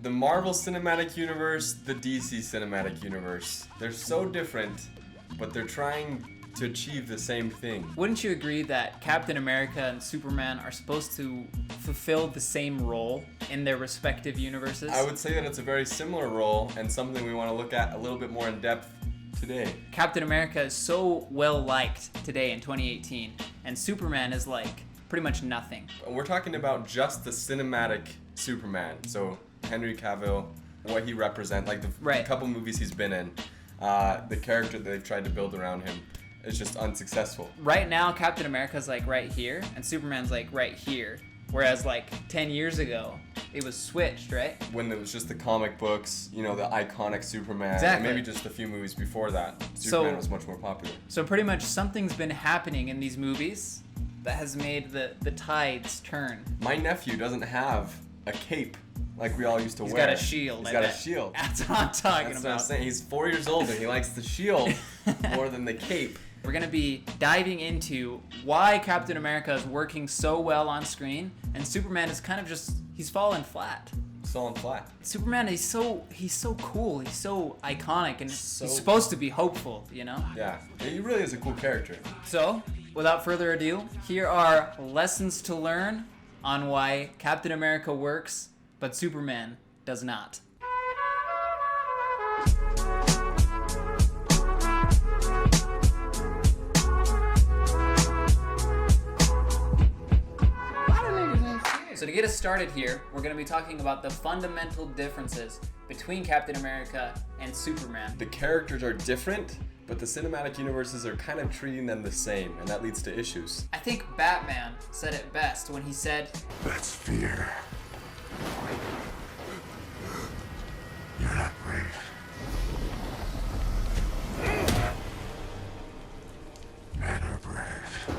The Marvel Cinematic Universe, the DC Cinematic Universe. They're so different, but they're trying to achieve the same thing. Wouldn't you agree that Captain America and Superman are supposed to fulfill the same role in their respective universes? I would say that it's a very similar role and something we want to look at a little bit more in depth today. Captain America is so well liked today in 2018, and Superman is like pretty much nothing. We're talking about just the cinematic Superman. So Henry Cavill, what he represents, like the couple movies he's been in, the character that they've tried to build around him is just unsuccessful. Right now, Captain America's like right here, and Superman's like right here. Whereas like 10 years ago, it was switched, right? When it was just the comic books, you know, the iconic Superman, exactly. And maybe just a few movies before that, Superman was much more popular. So pretty much something's been happening in these movies that has made the tides turn. My nephew doesn't have a cape like we all used to wear. He's got a shield. He's got a shield. That's what I'm talking about. That's what I'm saying. He's 4 years old and he likes the shield more than the cape. We're going to be diving into why Captain America is working so well on screen and Superman is kind of just, he's fallen flat. Fallen flat. Superman, he's so cool, he's so iconic, and he's supposed to be hopeful, you know? Yeah, he really is a cool character. So, without further ado, here are lessons to learn on why Captain America works, but Superman does not. So to get us started here, we're going to be talking about the fundamental differences between Captain America and Superman. The characters are different, but the cinematic universes are kind of treating them the same, and that leads to issues. I think Batman said it best when he said, "That's fear. You're not brave. Men are brave."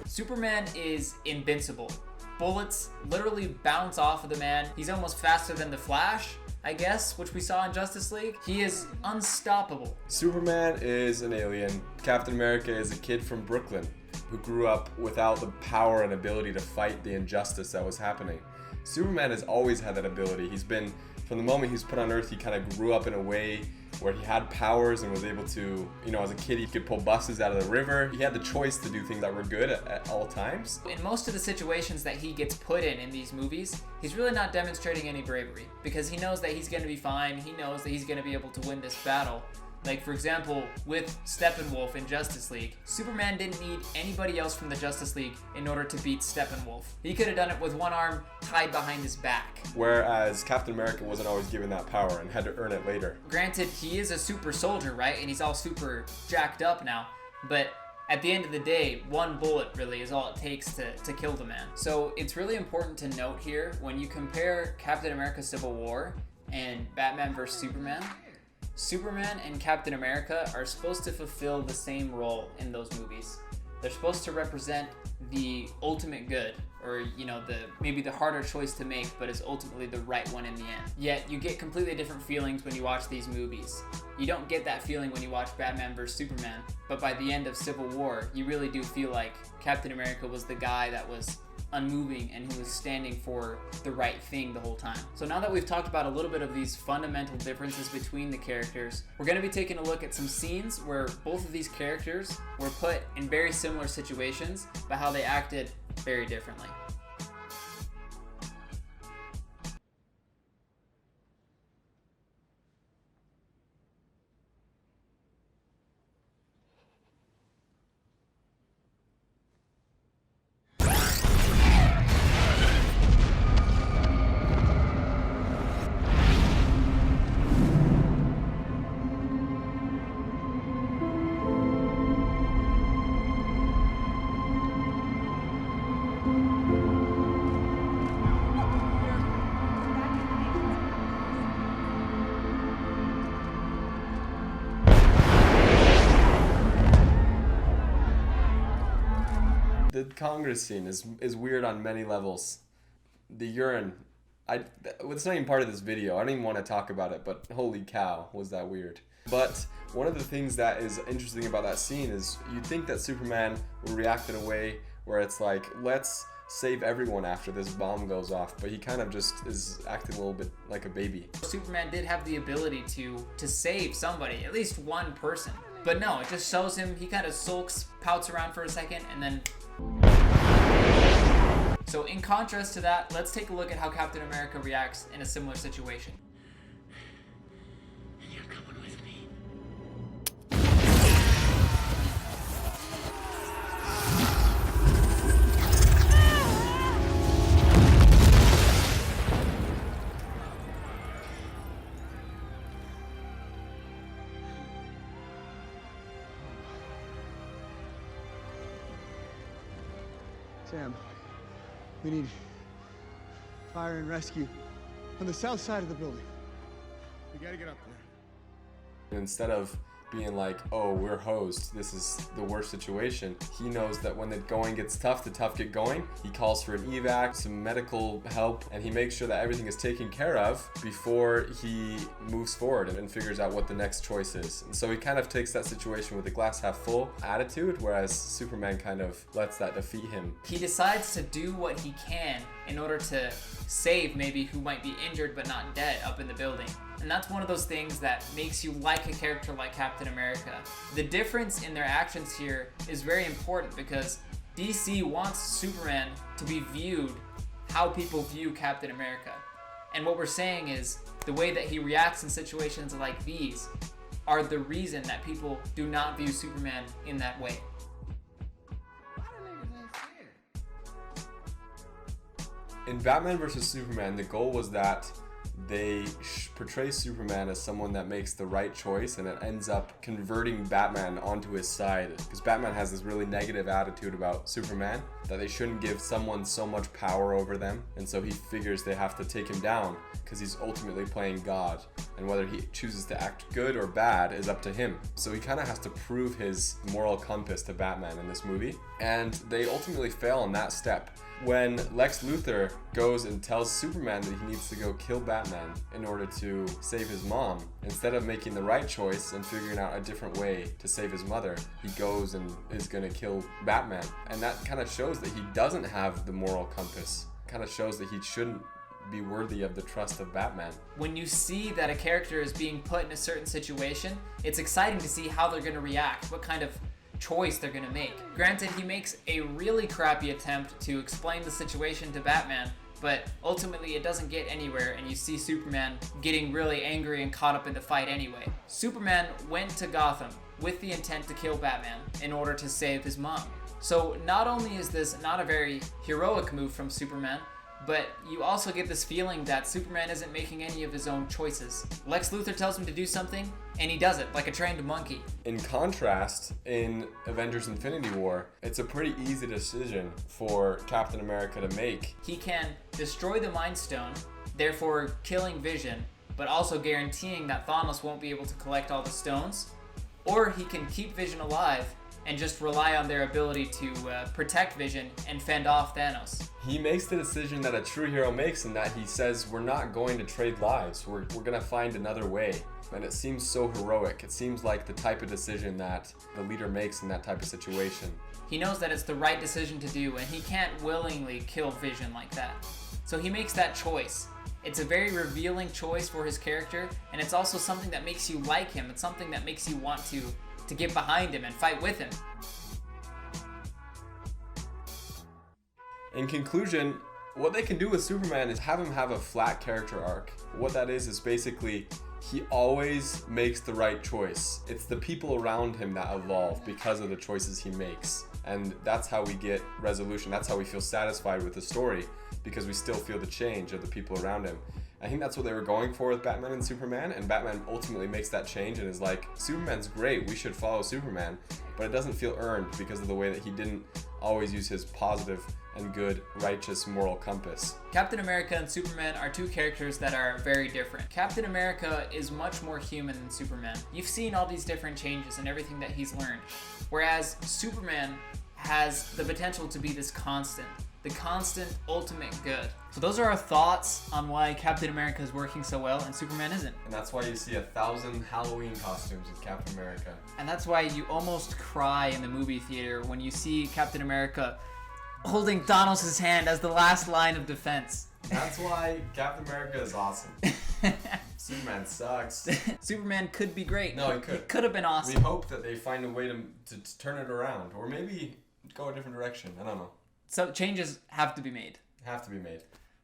Superman is invincible. Bullets literally bounce off of the man. He's almost faster than the Flash, I guess, which we saw in Justice League. He is unstoppable. Superman is an alien. Captain America is a kid from Brooklyn who grew up without the power and ability to fight the injustice that was happening. Superman has always had that ability. He's been, from the moment he was put on Earth, he kind of grew up in a way where he had powers and was able to, you know, as a kid he could pull buses out of the river. He had the choice to do things that were good at all times. In most of the situations that he gets put in these movies, he's really not demonstrating any bravery because he knows that he's going to be fine. He knows that he's going to be able to win this battle. Like, for example, with Steppenwolf in Justice League, Superman didn't need anybody else from the Justice League in order to beat Steppenwolf. He could have done it with one arm tied behind his back. Whereas Captain America wasn't always given that power and had to earn it later. Granted, he is a super soldier, right? And he's all super jacked up now. But at the end of the day, one bullet really is all it takes to kill the man. So it's really important to note here, when you compare Captain America Civil War and Batman vs. Superman, Superman and Captain America are supposed to fulfill the same role in those movies. They're supposed to represent the ultimate good, or, you know, maybe the harder choice to make, but is ultimately the right one in the end. Yet you get completely different feelings when you watch these movies. You don't get that feeling when you watch Batman vs. Superman, but by the end of Civil War, you really do feel like Captain America was the guy that was unmoving and who was standing for the right thing the whole time. So now that we've talked about a little bit of these fundamental differences between the characters, we're going to be taking a look at some scenes where both of these characters were put in very similar situations, but how they acted very differently. The Congress scene is weird on many levels. The urine, it's not even part of this video. I don't even want to talk about it, but holy cow, was that weird. But one of the things that is interesting about that scene is you'd think that Superman would react in a way where it's like, let's save everyone after this bomb goes off, but he kind of just is acting a little bit like a baby. Superman did have the ability to save somebody, at least one person. But no, it just shows him, he kind of sulks, pouts around for a second, and then... So in contrast to that, let's take a look at how Captain America reacts in a similar situation. And you're coming with me. Sam, we need fire and rescue on the south side of the building. We gotta get up there. And instead of being like, oh, we're hosed, this is the worst situation, he knows that when the going gets tough, the tough get going. He calls for an evac, some medical help, and he makes sure that everything is taken care of before he moves forward and figures out what the next choice is. And so he kind of takes that situation with a glass half full attitude, whereas Superman kind of lets that defeat him. He decides to do what he can in order to save maybe who might be injured but not dead up in the building. And that's one of those things that makes you like a character like Captain America. The difference in their actions here is very important because DC wants Superman to be viewed how people view Captain America. And what we're saying is the way that he reacts in situations like these are the reason that people do not view Superman in that way. In Batman vs. Superman, the goal was that they portray Superman as someone that makes the right choice, and it ends up converting Batman onto his side, because Batman has this really negative attitude about Superman that they shouldn't give someone so much power over them, and so he figures they have to take him down because he's ultimately playing God, and whether he chooses to act good or bad is up to him. So he kind of has to prove his moral compass to Batman in this movie, and they ultimately fail on that step. When Lex Luthor goes and tells Superman that he needs to go kill Batman in order to save his mom, instead of making the right choice and figuring out a different way to save his mother, he goes and is gonna kill Batman. And that kind of shows that he doesn't have the moral compass. Kind of shows that he shouldn't be worthy of the trust of Batman. When you see that a character is being put in a certain situation, it's exciting to see how they're gonna react, what kind of choice they're gonna make. Granted, he makes a really crappy attempt to explain the situation to Batman, but ultimately it doesn't get anywhere, and you see Superman getting really angry and caught up in the fight anyway. Superman went to Gotham with the intent to kill Batman in order to save his mom. So not only is this not a very heroic move from Superman, but you also get this feeling that Superman isn't making any of his own choices. Lex Luthor tells him to do something, and he does it like a trained monkey. In contrast, in Avengers Infinity War, it's a pretty easy decision for Captain America to make. He can destroy the Mind Stone, therefore killing Vision, but also guaranteeing that Thanos won't be able to collect all the stones. Or he can keep Vision alive and just rely on their ability to protect Vision and fend off Thanos. He makes the decision that a true hero makes, in that he says, we're not going to trade lives, we're gonna find another way. And it seems so heroic. It seems like the type of decision that the leader makes in that type of situation. He knows that it's the right decision to do, and he can't willingly kill Vision like that. So he makes that choice. It's a very revealing choice for his character, and it's also something that makes you like him. It's something that makes you want to get behind him and fight with him. In conclusion, what they can do with Superman is have him have a flat character arc. What that is basically he always makes the right choice. It's the people around him that evolve because of the choices he makes. And that's how we get resolution. That's how we feel satisfied with the story, because we still feel the change of the people around him. I think that's what they were going for with Batman and Superman, and Batman ultimately makes that change and is like, Superman's great, we should follow Superman, but it doesn't feel earned because of the way that he didn't always use his positive and good, righteous, moral compass. Captain America and Superman are two characters that are very different. Captain America is much more human than Superman. You've seen all these different changes and everything that he's learned, whereas Superman has the potential to be this constant, the constant ultimate good. So those are our thoughts on why Captain America is working so well and Superman isn't. And that's why you see 1,000 Halloween costumes with Captain America. And that's why you almost cry in the movie theater when you see Captain America holding Thanos' hand as the last line of defense. That's why Captain America is awesome. Superman sucks. Superman could be great. No, he could. He could have been awesome. We hope that they find a way to turn it around, or maybe go a different direction. I don't know. So changes have to be made. Have to be made.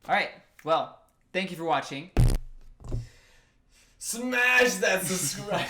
All right. Well, thank you for watching. Smash that subscribe.